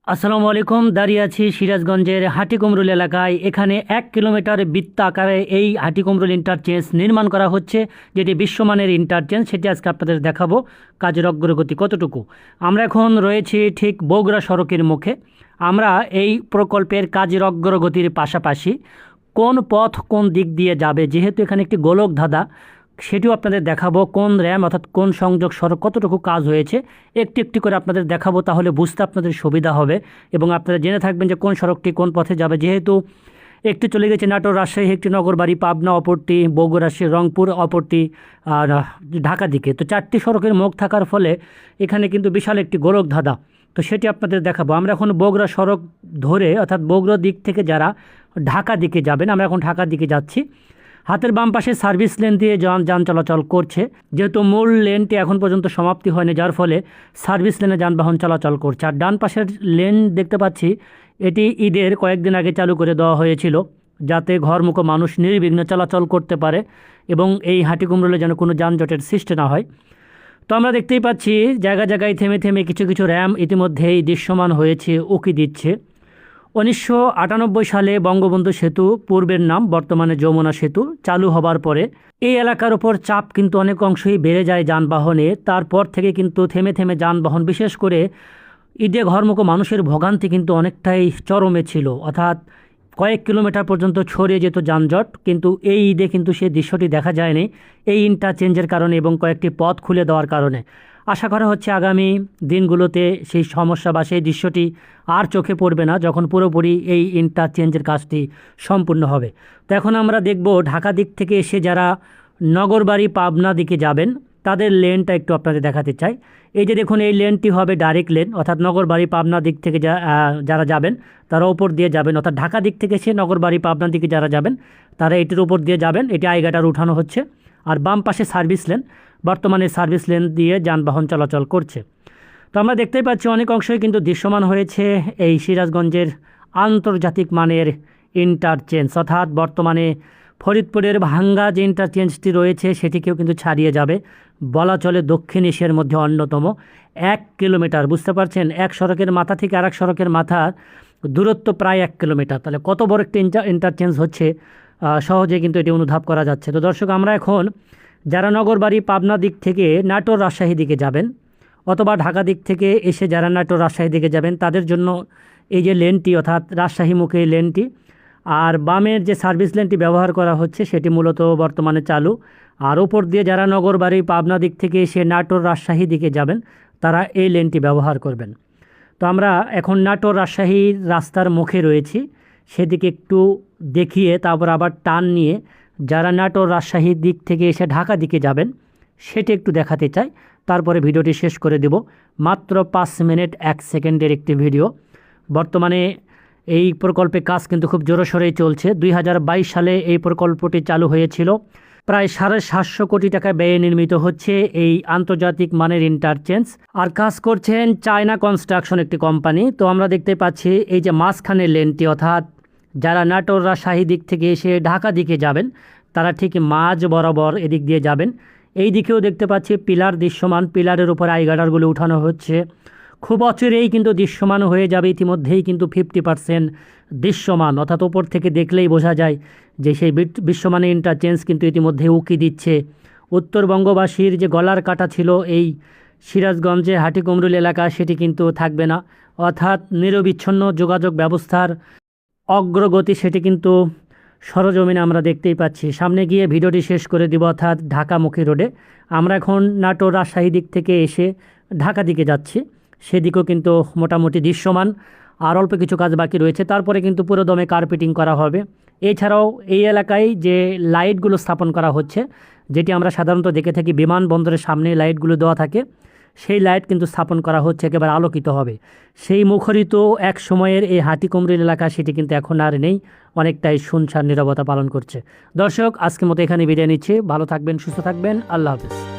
আসসালামু আলাইকুম। দাঁড়িয়ে আছি সিরাজগঞ্জের হাটিকুমরুল এলাকায়। এখানে 1 কিলোমিটার বৃত্ত আকারে এই হাটিকুমরুল ইন্টারচেঞ্জ নির্মাণ করা হচ্ছে, যেটি বিশ্বমানের ইন্টারচেঞ্জ। সেটি আজকে আপনাদের দেখাবো কাজের অগ্রগতি কতটুকু। আমরা এখন রয়েছি ঠিক বগুড়া সড়কের মুখে। আমরা এই প্রকল্পের কাজের অগ্রগতির পাশাপাশি কোন পথ কোন দিক দিয়ে যাবে, যেহেতু এখানে একটি গোলক ধাঁধা, সেটিও আপনাদের দেখাবো। কোন র্যাম অর্থাৎ কোন সংযোগ সড়ক কতটুকু কাজ হয়েছে একটি একটি করে আপনাদের দেখাবো, তাহলে বুঝতে আপনাদের সুবিধা হবে এবং আপনারা জেনে থাকবেন যে কোন সড়কটি কোন পথে যাবে। যেহেতু একটি চলে গেছে নাটোর রাজশাহী, একটি নগরবাড়ি পাবনা, অপরটি বগুড়া রংপুর, অপরটি আর ঢাকা দিকে। তো 4টি সড়কের মুখ থাকার ফলে এখানে কিন্তু বিশাল একটি গোলক ধাঁধা। তো সেটি আপনাদের দেখাবো। আমরা এখন বগুড়া সড়ক ধরে অর্থাৎ বগুড়া দিক থেকে যারা ঢাকা দিকে যাবেন, আমরা এখন ঢাকার দিকে যাচ্ছি। হাতের বাম পাশে সার্ভিস লেন দিয়ে যান চলাচল করছে, যেহেতু মূল লেনটি এখন পর্যন্ত সমাপ্তি হয়নি, যার ফলে সার্ভিস লেনে যানবাহন চলাচল করছে। আর ডান পাশের লেন দেখতে পাচ্ছি, এটি ঈদের কয়েকদিন আগে চালু করে দেওয়া হয়েছিল, যাতে ঘরমুখো মানুষ নির্বিঘ্নে চলাচল করতে পারে এবং এই হাটিকুমরুলে যেন কোনো যানজটের সৃষ্টি না হয়। তো আমরা দেখতেই পাচ্ছি জায়গায় জায়গায় থেমে থেমে কিছু কিছু র্যাম ইতিমধ্যেই দৃশ্যমান হয়েছে, উকি দিচ্ছে। 1998 সালে বঙ্গবন্ধু সেতু, পূর্বের নাম বর্তমানে যমুনা সেতু, চালু হবার পরে এই এলাকার ওপর চাপ কিন্তু অনেক অংশেই বেড়ে যায় যানবাহনে। তারপর থেকে কিন্তু থেমে থেমে যানবাহন, বিশেষ করে ঈদে ঘরমুখো মানুষের ভোগান্তি কিন্তু অনেকটাই চরমে ছিল, অর্থাৎ কয়েক কিলোমিটার পর্যন্ত ছড়িয়ে যেত যানজট। কিন্তু এই ঈদে কিন্তু সেই দৃশ্যটি দেখা যায়নি এই ইন্টারচেঞ্জের কারণে এবং কয়েকটি পথ খুলে দেওয়ার কারণে। আশা করা হচ্ছে আগামী দিনগুলোতে সেই সমস্যা বা সেই দৃশ্যটি আর চোখে পড়বে না, যখন পুরোপুরি এই ইন্টারচেঞ্জের কাজটি সম্পূর্ণ হবে। তো এখন আমরা দেখব ঢাকা দিক থেকে এসে যারা নগরবাড়ি পাবনা দিকে যাবেন তাদের লেনটা একটু আপনাদের দেখাতে চাই। এই যে দেখুন, এই লেনটি হবে ডাইরেক্ট লেন, অর্থাৎ নগরবাড়ি পাবনা দিক থেকে যারা যাবেন তারা উপর দিয়ে যাবেন, অর্থাৎ ঢাকা দিক থেকে এসে নগরবাড়ি পাবনা দিকে যারা যাবেন তারা এটির উপর দিয়ে যাবেন। এটি আইগাটার উঠানো হচ্ছে। আর বাম পাশে সার্ভিস লেন, বর্তমানে সার্ভিস লেন দিয়ে যানবাহন চলাচল করছে। তো আমরা দেখতেই পাচ্ছি অনেক অংশই কিন্তু দৃশ্যমান হয়েছে এই সিরাজগঞ্জের আন্তর্জাতিক মানের ইন্টারচেঞ্জ, অর্থাৎ বর্তমানে ফরিদপুরের ভাঙ্গা যে ইন্টারচেঞ্জটি রয়েছে সেটিকেও কিন্তু ছাড়িয়ে যাবে। বলা চলে দক্ষিণ এশিয়ার মধ্যে অন্যতম। 1 কিলোমিটার, বুঝতে পারছেন, এক সড়কের মাথা থেকে আরেক সড়কের মাথার দূরত্ব প্রায় 1 কিলোমিটার। তাহলে কত বড় একটা ইন্টারচেঞ্জ হচ্ছে, সহজে কিন্তু এটি অনুধাব করা যাচ্ছে। তো দর্শক, আমরা এখন যারা নগরবাড়ি পাবনা দিক থেকে নাটোর রাজশাহী দিকে যাবেন, অথবা ঢাকা দিক থেকে এসে যারা নাটোর রাজশাহী দিকে যাবেন, তাদের জন্য এই যে লেনটি, অর্থাৎ রাজশাহীমুখী লেনটি, আর বামের যে সার্ভিস লেনটি ব্যবহার করা হচ্ছে সেটি মূলত বর্তমানে চালু। আর উপর দিয়ে যারা নগরবাড়ি পাবনা দিক থেকে এসে নাটোর রাজশাহী দিকে যাবেন তারা এই লেনটি ব্যবহার করবেন। তো আমরা এখন নাটোর রাজশাহীর রাস্তার মুখে রয়েছি, সেদিকে একটু দেখিয়ে তারপর আবার টান নিয়ে যারা নাটোর রাজশাহীর দিক থেকে এসে ঢাকা দিকে যাবেন সেটি একটু দেখাতে চাই। তারপরে ভিডিওটি শেষ করে দেব। মাত্র 5 মিনিট 1 সেকেন্ডের একটি ভিডিও। বর্তমানে এই প্রকল্পে কাজ কিন্তু খুব জোরসোরেই চলছে। 2022 সালে এই প্রকল্পটি চালু হয়েছিল। প্রায় 750 কোটি টাকা ব্যয়ে নির্মিত হচ্ছে এই আন্তর্জাতিক মানের ইন্টারচেঞ্জ। আর কাজ করছেন চায়না কনস্ট্রাকশন একটি কোম্পানি। তো আমরা দেখতে পাচ্ছি এই যে মাঝখানের লেনটি, অর্থাৎ যারা নাটোর রাজশাহী দিক থেকে এসে ঢাকা দিকে যাবেন তারা ঠিক মাঝ বরাবর এদিক দিয়ে যাবেন। এই দিকেও দেখতে পাচ্ছি পিলার দৃশ্যমান, পিলারের উপর আইগার্ডারগুলো উঠানো হচ্ছে। খুব অচিরেই কিন্তু দৃশ্যমান হয়ে যাবে, ইতিমধ্যেই কিন্তু 50% দৃশ্যমান, অর্থাৎ ওপর থেকে দেখলেই বোঝা যায় যে সেই বিশ্বমানের ইন্টারচেঞ্জ কিন্তু ইতিমধ্যে উকি দিচ্ছে। উত্তরবঙ্গবাসীর যে গলার কাটা ছিল এই সিরাজগঞ্জে হাটিকুমরুল এলাকা, সেটি কিন্তু থাকবে না, অর্থাৎ নিরবিচ্ছিন্ন যোগাযোগ ব্যবস্থার অগ্রগতি সেটি কিন্তু সরজমিনে আমরা দেখতেই পাচ্ছি। সামনে গিয়ে ভিডিওটি শেষ করে দিব, অর্থাৎ ঢাকামুখী রোডে। আমরা এখন নাটোর রাজশাহী দিক থেকে এসে ঢাকা দিকে যাচ্ছি, সেদিকেও কিন্তু মোটামুটি দৃশ্যমান। আর অল্প কিছু কাজ বাকি রয়েছে, তারপরে কিন্তু পুরো দমে কার্পেটিং করা হবে। এছাড়াও এই এলাকায় যে লাইটগুলো স্থাপন করা হচ্ছে, যেটি আমরা সাধারণত দেখে থাকি বিমানবন্দরের সামনে লাইটগুলো দেওয়া থাকে, সেই লাইট কিন্তু স্থাপন করা হচ্ছে, একেবারে আলোকিত হবে। সেই মুখরিত এক সময়ের এই হাটিকুমরুল এলাকা সেটি কিন্তু এখন আর নেই, অনেকটাই শুনশান নীরবতা পালন করছে। দর্শক, আজকের মতো এখানে বিদায় নিচ্ছি। ভালো থাকবেন, সুস্থ থাকবেন, আল্লাহ হাফেজ।